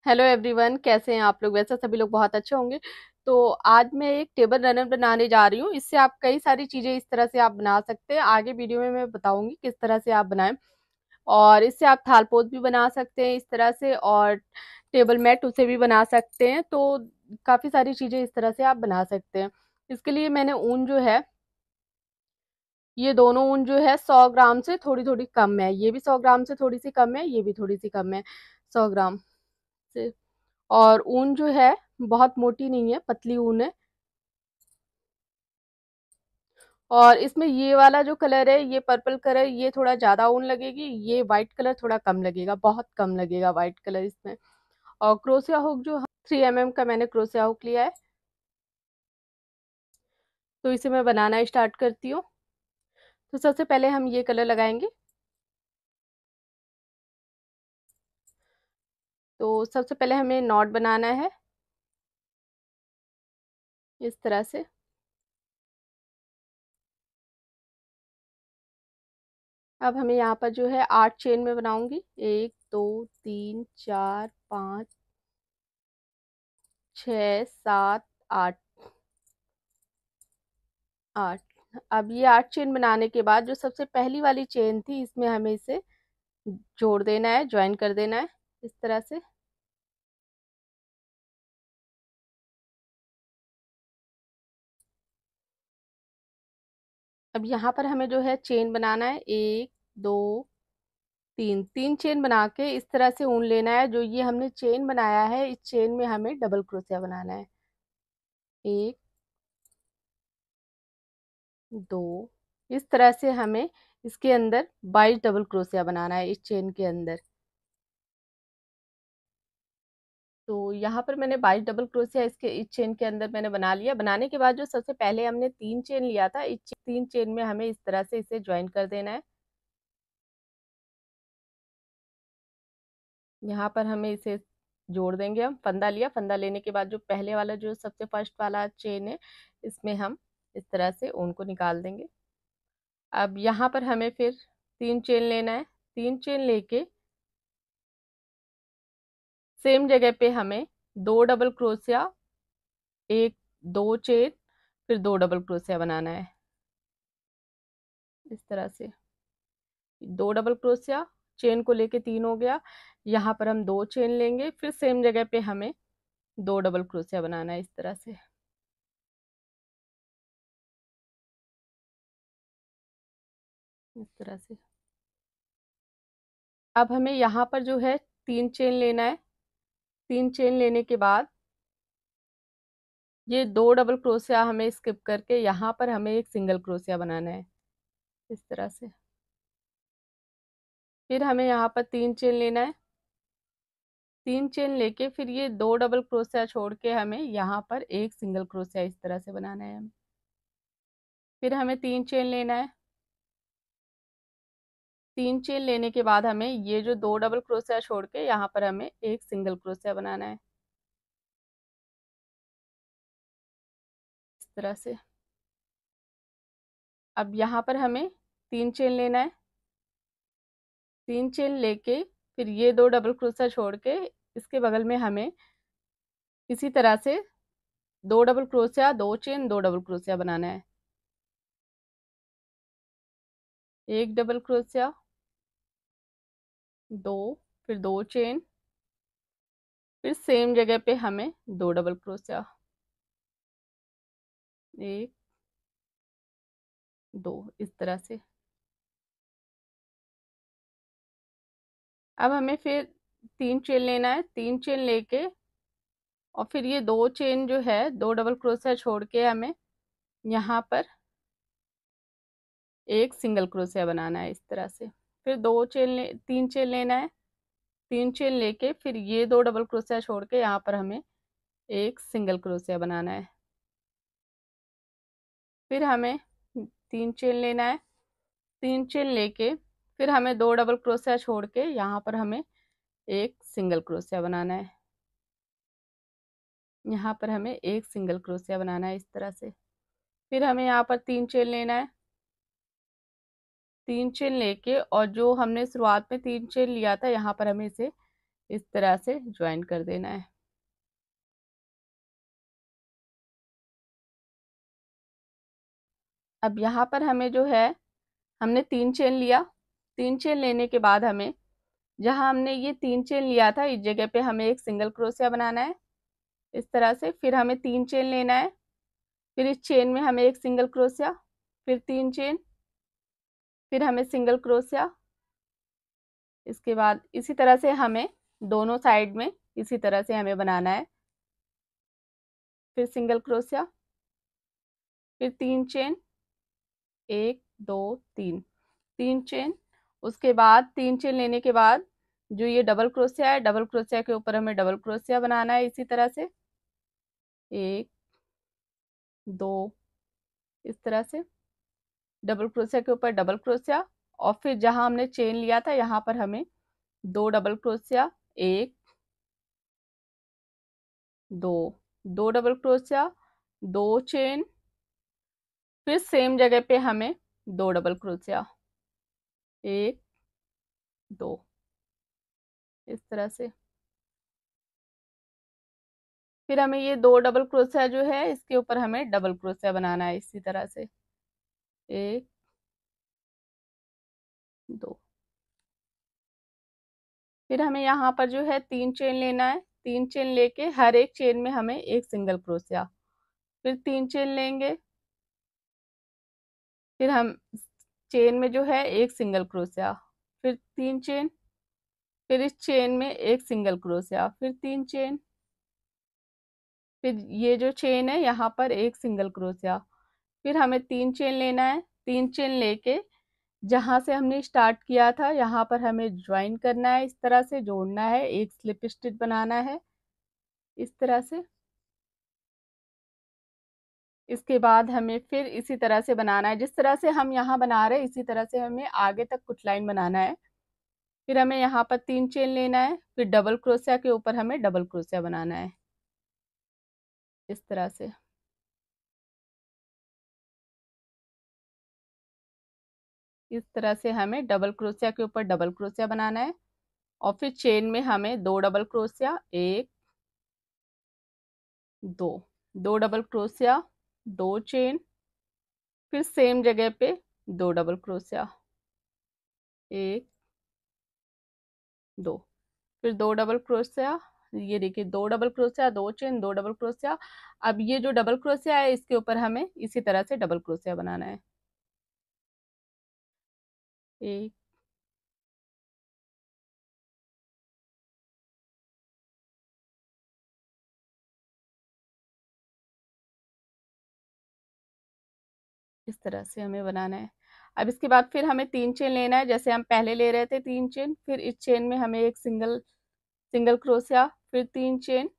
Hello everyone, कैसे हैं आप लोग। वैसे सभी लोग बहुत अच्छे होंगे। तो आज मैं एक टेबल रनर बनाने जा रही हूँ। इससे आप कई सारी चीजें इस तरह से आप बना सकते हैं। आगे वीडियो में मैं बताऊंगी किस तरह से आप बनाएं। और इससे आप थालपोज भी बना सकते हैं इस तरह से, और टेबल मैट उसे भी बना सकते हैं। तो काफी सारी चीजें इस तरह से आप बना सकते हैं। इसके लिए मैंने ऊन जो है, ये दोनों ऊन जो है 100 ग्राम से थोड़ी थोड़ी कम है। ये भी 100 ग्राम से थोड़ी सी कम है, ये भी थोड़ी सी कम है 100 ग्राम से। और ऊन जो है बहुत मोटी नहीं है, पतली ऊन है। और इसमें ये वाला जो कलर है, ये पर्पल कलर, ये थोड़ा ज्यादा ऊन लगेगी। ये वाइट कलर थोड़ा कम लगेगा, बहुत कम लगेगा वाइट कलर इसमें। और क्रोशिया हुक जो 3 mm का मैंने क्रोशिया हुक लिया है। तो इसे मैं बनाना स्टार्ट करती हूँ। तो सबसे पहले हम ये कलर लगाएंगे। तो सबसे पहले हमें नॉट बनाना है इस तरह से। अब हमें यहाँ पर जो है 8 चेन में बनाऊंगी। 1 2 3 4 5 6 7 8 8। अब ये 8 चेन बनाने के बाद जो सबसे पहली वाली चेन थी, इसमें हमें इसे जोड़ देना है, ज्वाइन कर देना है इस तरह से। अब यहाँ पर हमें जो है चेन बनाना है, 1 2 3, 3 चेन बना के इस तरह से ऊन लेना है। जो ये हमने चेन बनाया है, इस चेन में हमें डबल क्रोशिया बनाना है। 1 2, इस तरह से हमें इसके अंदर 22 डबल क्रोशिया बनाना है इस चेन के अंदर। तो यहाँ पर मैंने 22 डबल क्रोशिया इसके इस चेन के अंदर मैंने बना लिया। बनाने के बाद जो सबसे पहले हमने 3 चेन लिया था, इस 3 चेन में हमें इस तरह से इसे ज्वाइन कर देना है। यहाँ पर हमें इसे जोड़ देंगे। हम फंदा लिया, फंदा लेने के बाद जो पहले वाला जो सबसे फर्स्ट वाला चेन है, इसमें हम इस तरह से ऊन को निकाल देंगे। अब यहाँ पर हमें फिर 3 चेन लेना है। 3 चेन लेके सेम जगह पे हमें 2 डबल क्रोशिया, एक 2 चेन, फिर 2 डबल क्रोशिया बनाना है इस तरह से। 2 डबल क्रोशिया, चेन को लेके 3 हो गया। यहाँ पर हम 2 चेन लेंगे, फिर सेम जगह पे हमें 2 डबल क्रोशिया बनाना है इस तरह से। इस तरह से अब हमें यहाँ पर जो है 3 चेन लेना है। 3 चेन लेने के बाद ये 2 डबल क्रोशिया हमें स्किप करके यहाँ पर हमें एक सिंगल क्रोशिया बनाना है इस तरह से। फिर हमें यहाँ पर 3 चेन लेना है। 3 चेन लेके फिर ये 2 डबल क्रोशिया छोड़ के हमें यहाँ पर एक सिंगल क्रोशिया इस तरह से बनाना है हमें। फिर हमें 3 चेन लेना है। 3 चेन लेने के बाद हमें ये जो 2 डबल क्रोशिया छोड़ के यहाँ पर हमें एक सिंगल क्रोशिया बनाना है इस तरह से। अब यहाँ पर हमें 3 चेन लेना है। 3 चेन लेके फिर ये 2 डबल क्रोशिया छोड़ के इसके बगल में हमें इसी तरह से 2 double crochet, 2 chain, 2 double crochet बनाना है। एक डबल क्रोशिया, 2, फिर 2 चेन, फिर सेम जगह पे हमें 2 डबल क्रोशिया, 1 2 इस तरह से। अब हमें फिर 3 चेन लेना है। 3 चेन लेके और फिर ये 2 चेन जो है, 2 डबल क्रोशिया छोड़ के हमें यहाँ पर एक सिंगल क्रोशिया बनाना है इस तरह से। फिर 3 चेन लेना है। 3 चेन लेके फिर ये 2 डबल क्रोशिया छोड़ के यहाँ पर हमें एक सिंगल क्रोशिया बनाना है। फिर हमें 3 चेन लेना है। 3 चेन लेके फिर हमें 2 डबल क्रोशिया छोड़ के यहाँ पर हमें एक सिंगल क्रोशिया बनाना है। यहाँ पर हमें एक सिंगल क्रोशिया बनाना है इस तरह से। फिर हमें यहाँ पर 3 चेन लेना है। 3 चेन लेके और जो हमने शुरुआत में 3 चेन लिया था, यहाँ पर हमें इसे इस तरह से ज्वाइन कर देना है। अब यहाँ पर हमें जो है, हमने 3 चेन लिया। 3 चेन लेने के बाद हमें, जहाँ हमने ये 3 चेन लिया था इस जगह पे हमें एक सिंगल क्रोशिया बनाना है इस तरह से। फिर हमें 3 चेन लेना है, फिर इस चेन में हमें एक सिंगल क्रोशिया, फिर 3 चेन, फिर हमें सिंगल क्रोशिया। इसके बाद इसी तरह से हमें दोनों साइड में इसी तरह से हमें बनाना है। फिर सिंगल क्रोशिया, फिर 3 चेन, 1 2 3, 3 चेन। उसके बाद 3 चेन लेने के बाद जो ये डबल क्रोशिया है, डबल क्रोशिया के ऊपर हमें डबल क्रोशिया बनाना है इसी तरह से, 1 2, इस तरह से डबल क्रोशिया के ऊपर डबल क्रोशिया। और फिर जहां हमने चेन लिया था यहाँ पर हमें 2 double crochet, 1 2, 2 double crochet, 2 chain, फिर सेम जगह पे हमें 2 डबल क्रोशिया, 1 2, इस तरह से। फिर हमें ये 2 डबल क्रोशिया जो है इसके ऊपर हमें डबल क्रोशिया बनाना है इसी तरह से, 1 2। फिर हमें यहाँ पर जो है 3 चेन लेना है। 3 चेन लेके हर एक चेन में हमें एक सिंगल क्रोशिया, फिर 3 चेन लेंगे, फिर हम चेन में जो है एक सिंगल क्रोशिया, फिर 3 चेन, फिर इस चेन में एक सिंगल क्रोशिया, फिर 3 चेन, फिर ये जो चेन है यहाँ पर एक सिंगल क्रोशिया। फिर हमें 3 चेन लेना है। 3 चेन लेके जहां से हमने स्टार्ट किया था यहाँ पर हमें ज्वाइन करना है, इस तरह से जोड़ना है, एक स्लिप स्टिच बनाना है इस तरह से। इसके बाद हमें फिर इसी तरह से बनाना है, जिस तरह से हम यहाँ बना रहे हैं इसी तरह से हमें आगे तक कुछ लाइन बनाना है। फिर हमें यहाँ पर 3 चेन लेना है, फिर डबल क्रोशिया के ऊपर हमें डबल क्रोशिया बनाना है इस तरह से। इस तरह से हमें डबल क्रोशिया के ऊपर डबल क्रोशिया बनाना है। और फिर चेन में हमें 2 double crochet, 1 2, 2 double crochet, 2 chain, फिर सेम जगह पे 2 डबल क्रोशिया, 1 2, फिर 2 डबल क्रोशिया। ये देखिए 2 double crochet, 2 chain, 2 double crochet. अब ये जो डबल क्रोशिया है इसके ऊपर हमें इसी तरह से डबल क्रोशिया बनाना है, 1 इस तरह से हमें बनाना है। अब इसके बाद फिर हमें 3 चेन लेना है, जैसे हम पहले ले रहे थे 3 चेन, फिर इस चेन में हमें एक सिंगल सिंगल क्रोशिया, फिर 3 चेन,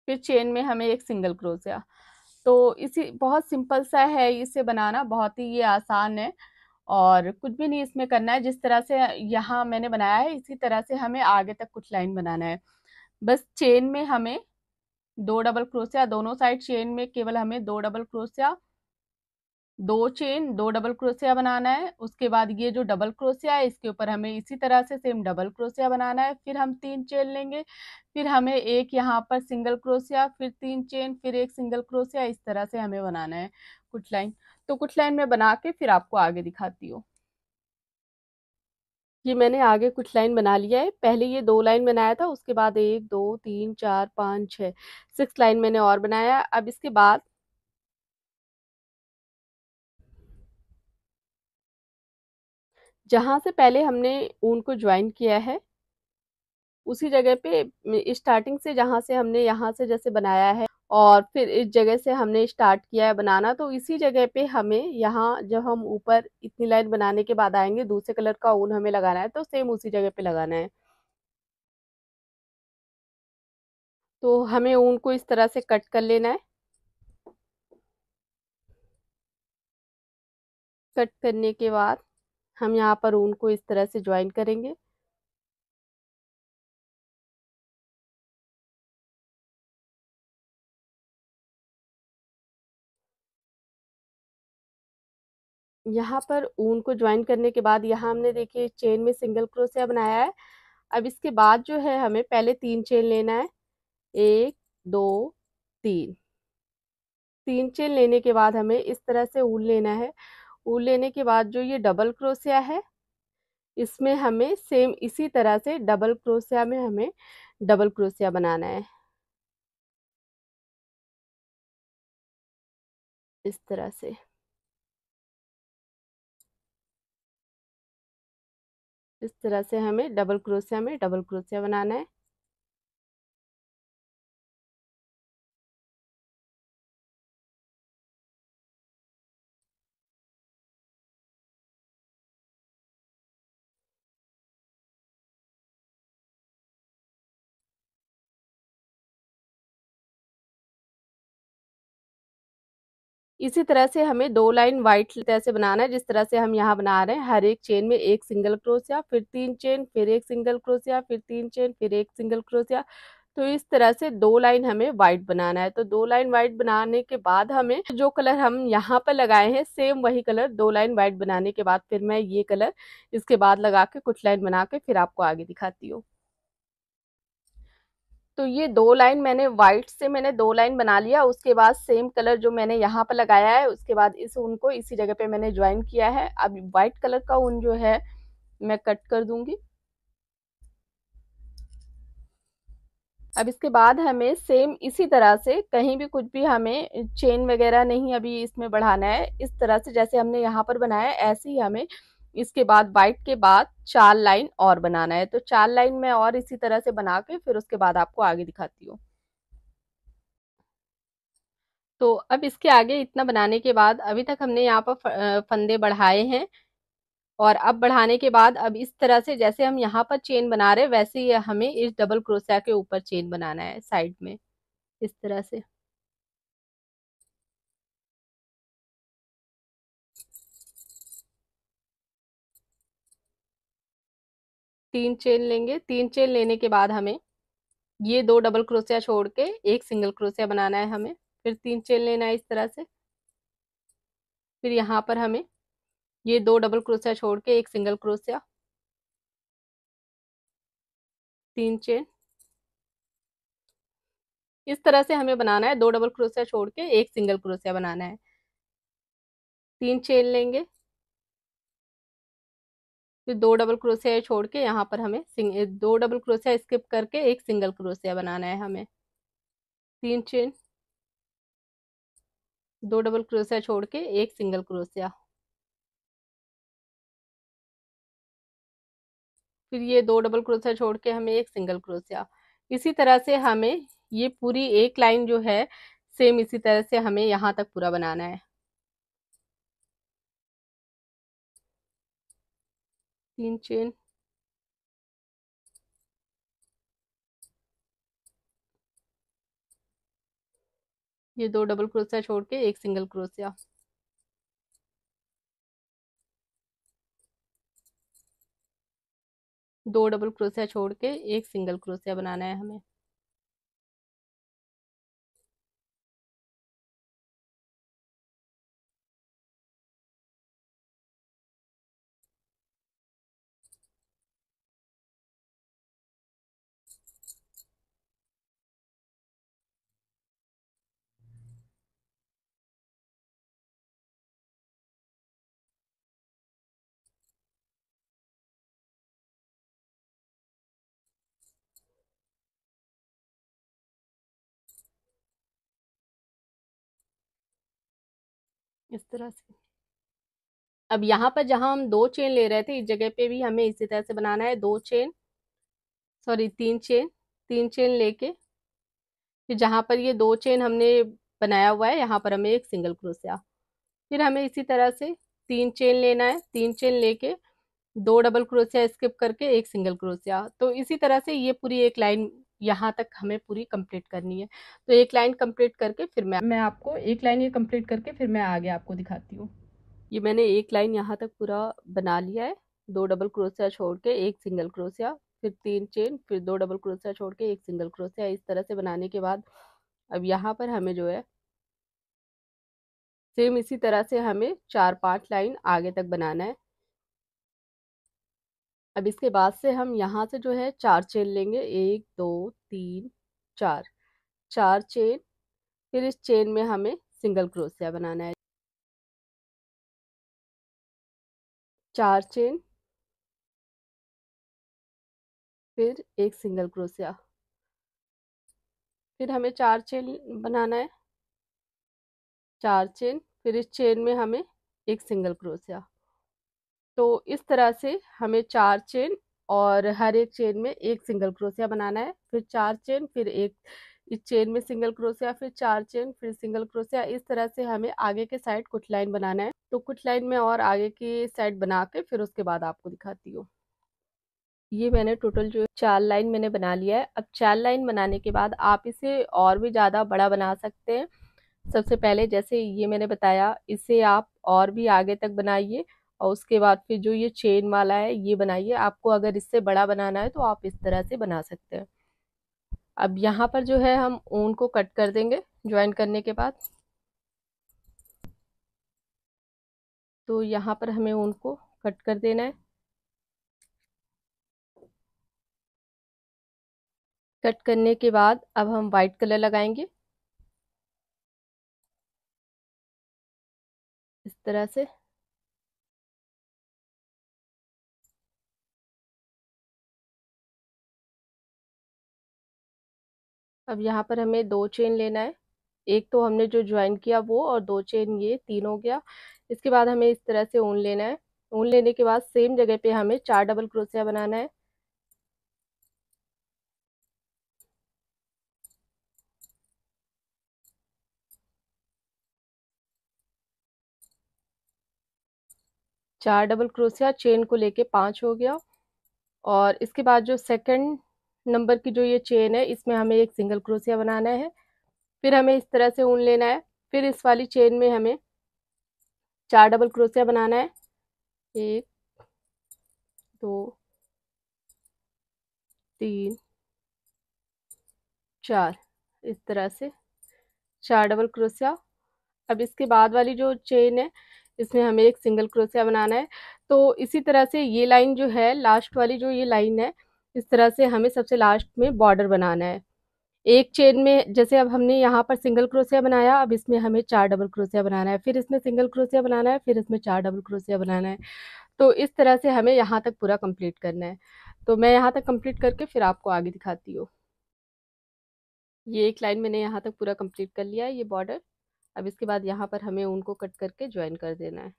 फिर चेन में हमें एक सिंगल क्रोशिया। तो इसी बहुत सिंपल सा है इसे बनाना, बहुत ही ये आसान है और कुछ भी नहीं इसमें करना है। जिस तरह से यहाँ मैंने बनाया है इसी तरह से हमें आगे तक कुछ लाइन बनाना है। बस चेन में हमें 2 डबल क्रोशिया, दोनों साइड चेन में केवल हमें 2 double crochet, 2 chain, 2 double crochet बनाना है। उसके बाद ये जो डबल क्रोशिया है इसके ऊपर हमें इसी तरह से सेम डबल क्रोशिया बनाना है। फिर हम 3 चेन लेंगे, फिर हमें एक यहाँ पर सिंगल क्रोशिया, फिर 3 चेन, फिर एक सिंगल क्रोशिया, इस तरह से हमें बनाना है कुछ लाइन। तो कुछ लाइन में बना के फिर आपको आगे दिखाती हूँ। ये मैंने आगे कुछ लाइन बना लिया है। पहले ये 2 लाइन बनाया था, उसके बाद 1 2 3 4 5 6, 6 लाइन मैंने और बनाया। अब इसके बाद जहां से पहले हमने ऊन को ज्वाइन किया है उसी जगह पे स्टार्टिंग से, जहां से हमने यहाँ से जैसे बनाया है और फिर इस जगह से हमने स्टार्ट किया है बनाना, तो इसी जगह पे हमें यहाँ जब हम ऊपर इतनी लाइन बनाने के बाद आएंगे दूसरे कलर का ऊन हमें लगाना है, तो सेम उसी जगह पे लगाना है। तो हमें ऊन को इस तरह से कट कर लेना है। कट करने के बाद हम यहाँ पर ऊन को इस तरह से ज्वाइन करेंगे। यहाँ पर ऊन को ज्वाइन करने के बाद यहाँ हमने देखिए चेन में सिंगल क्रोशिया बनाया है। अब इसके बाद जो है हमें पहले 3 चेन लेना है, 1 2 3। 3 चेन लेने के बाद हमें इस तरह से ऊन लेना है। ऊन लेने के बाद जो ये डबल क्रोशिया है, इसमें हमें सेम इसी तरह से डबल क्रोशिया में हमें डबल क्रोशिया बनाना है, इस तरह से। इस तरह से हमें डबल क्रोशिया में डबल क्रोशिया बनाना है। इसी तरह से हमें 2 लाइन व्हाइट तरह से बनाना है, जिस तरह से हम यहाँ बना रहे हैं। हर एक चेन में एक सिंगल क्रोशिया, फिर 3 चेन, फिर एक सिंगल क्रोशिया, फिर 3 चेन, फिर एक सिंगल क्रोशिया। तो इस तरह से 2 लाइन हमें व्हाइट बनाना है। तो 2 लाइन व्हाइट बनाने के बाद हमें जो कलर हम यहाँ पर लगाए हैं, सेम वही कलर 2 लाइन व्हाइट बनाने के बाद फिर मैं ये कलर इसके बाद लगा के कुछ लाइन बना के फिर आपको आगे दिखाती हूँ। तो ये 2 लाइन मैंने व्हाइट से मैंने 2 लाइन बना लिया। उसके बाद सेम कलर जो मैंने यहाँ पर लगाया है, उसके बाद इस ऊन को इसी जगह पे मैंने ज्वाइन किया है। अब व्हाइट कलर का ऊन जो है मैं कट कर दूंगी। अब इसके बाद हमें सेम इसी तरह से कहीं भी कुछ भी हमें चेन वगैरह नहीं अभी इसमें बढ़ाना है। इस तरह से जैसे हमने यहाँ पर बनाया है, ऐसे ही हमें इसके बाद व्हाइट के बाद 4 लाइन और बनाना है। तो 4 लाइन में और इसी तरह से बना के फिर उसके बाद आपको आगे दिखाती हूँ। तो अब इसके आगे इतना बनाने के बाद अभी तक हमने यहाँ पर फंदे बढ़ाए हैं, और अब बढ़ाने के बाद अब इस तरह से जैसे हम यहाँ पर चेन बना रहे हैं, वैसे ही हमें इस डबल क्रोशिया के ऊपर चेन बनाना है साइड में, इस तरह से। 3 चेन लेंगे। 3 चेन लेने के बाद हमें ये 2 डबल क्रोशिया छोड़ के एक सिंगल क्रोशिया बनाना है हमें। फिर 3 चेन लेना है इस तरह से। फिर यहाँ पर हमें ये 2 डबल क्रोशिया छोड़ के एक सिंगल क्रोशिया, 3 चेन। इस तरह से हमें बनाना है, 2 डबल क्रोशिया छोड़ के एक सिंगल क्रोशिया बनाना है। 3 चेन लेंगे, फिर 2 डबल क्रोशिया छोड़ के यहाँ पर हमें 2 डबल क्रोशिया स्किप करके एक सिंगल क्रोशिया बनाना है हमें। 3 चेन, 2 डबल क्रोशिया छोड़ के एक सिंगल क्रोशिया, फिर ये 2 डबल क्रोशिया छोड़ के हमें एक सिंगल क्रोशिया। इसी तरह से हमें ये पूरी एक लाइन जो है सेम इसी तरह से हमें यहाँ तक पूरा बनाना है। 3 चेन, ये 2 डबल क्रोशिया छोड़ के एक सिंगल क्रोशिया, 2 डबल क्रोशिया छोड़ के एक सिंगल क्रोशिया बनाना है हमें। इस तरह से। अब यहाँ पर जहां हम 2 चेन ले रहे थे, इस जगह पे भी हमें इसी तरह से बनाना है। 2 चेन, सॉरी 3 चेन, 3 चेन लेके फिर जहां पर ये 2 चेन हमने बनाया हुआ है, यहाँ पर हमें एक सिंगल क्रोशिया। फिर हमें इसी तरह से 3 चेन लेना है। 3 चेन लेके 2 डबल क्रोशिया स्किप करके एक सिंगल क्रोशिया। तो इसी तरह से ये पूरी एक लाइन यहाँ तक हमें पूरी कंप्लीट करनी है। तो एक लाइन कंप्लीट करके फिर मैं आपको एक लाइन ये कंप्लीट करके फिर मैं आगे आपको दिखाती हूँ। ये मैंने एक लाइन यहाँ तक पूरा बना लिया है। 2 डबल क्रोशिया छोड़ के एक सिंगल क्रोशिया, फिर 3 चेन, फिर 2 डबल क्रोशिया छोड़ के एक सिंगल क्रोशिया। इस तरह से बनाने के बाद अब यहाँ पर हमें जो है सेम इसी तरह से हमें 4-5 लाइन आगे तक बनाना है। अब इसके बाद से हम यहाँ से जो है 4 चेन लेंगे, 1 2 3 4, 4 चेन। फिर इस चेन में हमें सिंगल क्रोशिया बनाना है, 4 चेन, फिर एक सिंगल क्रोशिया, फिर हमें 4 चेन बनाना है, 4 चेन, फिर इस चेन में हमें एक सिंगल क्रोशिया। तो इस तरह से हमें 4 चेन और हर एक चेन में एक सिंगल क्रोशिया बनाना है, फिर 4 चेन, फिर एक इस चेन में सिंगल क्रोशिया, फिर 4 चेन, फिर सिंगल क्रोशिया। इस तरह से हमें आगे के साइड कुछ लाइन बनाना है। तो कुछ लाइन में और आगे की साइड बना के फिर उसके बाद आपको दिखाती हूँ। ये मैंने टोटल जो 4 लाइन मैंने बना लिया है। अब 4 लाइन बनाने के बाद आप इसे और भी ज़्यादा बड़ा बना सकते हैं। सबसे पहले जैसे ये मैंने बताया, इसे आप और भी आगे तक बनाइए और उसके बाद फिर जो ये चेन वाला है ये बनाइए। आपको अगर इससे बड़ा बनाना है तो आप इस तरह से बना सकते हैं। अब यहाँ पर जो है हम ऊन को कट कर देंगे ज्वाइन करने के बाद। तो यहाँ पर हमें ऊन को कट कर देना है। कट करने के बाद अब हम वाइट कलर लगाएंगे इस तरह से। अब यहाँ पर हमें 2 चेन लेना है, एक तो हमने जो ज्वाइन किया वो, और 2 चेन, ये 3 हो गया। इसके बाद हमें इस तरह से ऊन लेना है। ऊन लेने के बाद सेम जगह पे हमें 4 डबल क्रोशिया बनाना है। चार डबल क्रोशिया, चेन को लेके 5 हो गया। और इसके बाद जो सेकंड नंबर की जो ये चेन है इसमें हमें एक सिंगल क्रोशिया बनाना है। फिर हमें इस तरह से ऊन लेना है। फिर इस वाली चेन में हमें 4 डबल क्रोशिया बनाना है, 1 2 3 4, इस तरह से 4 डबल क्रोशिया। अब इसके बाद वाली जो चेन है इसमें हमें एक सिंगल क्रोशिया बनाना है। तो इसी तरह से ये लाइन जो है, लास्ट वाली जो ये लाइन है, इस तरह से हमें सबसे लास्ट में बॉर्डर बनाना है। एक चेन में जैसे अब हमने यहाँ पर सिंगल क्रोशिया बनाया, अब इसमें हमें 4 डबल क्रोशिया बनाना है, फिर इसमें सिंगल क्रोशिया बनाना है, फिर इसमें 4 डबल क्रोशिया बनाना है। तो इस तरह से हमें यहाँ तक पूरा कंप्लीट करना है। तो मैं यहाँ तक कंप्लीट करके फिर आपको आगे दिखाती हूँ। ये एक लाइन मैंने यहाँ तक पूरा कंप्लीट कर लिया है, ये बॉर्डर। अब इसके बाद यहाँ पर हमें उनको कट करके ज्वाइन कर देना है।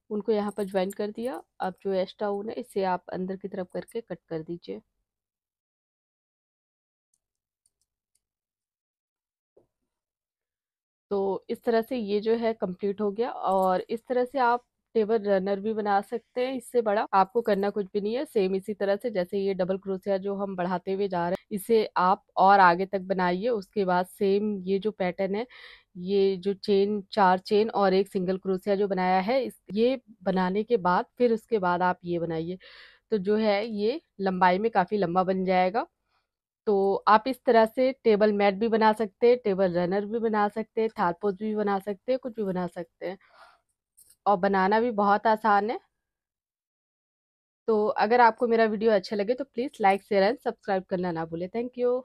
उनको यहाँ पर ज्वाइन कर दिया। अब जो एक्स्ट्रा ऊन है इसे आप अंदर की तरफ करके कट कर दीजिए। तो इस तरह से ये जो है कंप्लीट हो गया। और इस तरह से आप टेबल रनर भी बना सकते हैं। इससे बड़ा आपको करना कुछ भी नहीं है। सेम इसी तरह से जैसे ये डबल क्रोशिया जो हम बढ़ाते हुए जा रहे हैं, इसे आप और आगे तक बनाइए। उसके बाद सेम ये जो पैटर्न है, ये जो चेन, 4 चेन और एक सिंगल क्रोशिया जो बनाया है, ये बनाने के बाद फिर उसके बाद आप ये बनाइए। तो जो है ये लंबाई में काफी लंबा बन जाएगा। तो आप इस तरह से टेबल मैट भी बना सकते हैं, टेबल रनर भी बना सकते हैं, थारपोज भी बना सकते हैं, कुछ भी बना सकते हैं। और बनाना भी बहुत आसान है। तो अगर आपको मेरा वीडियो अच्छा लगे तो please like share and subscribe करना ना भूलें। Thank you.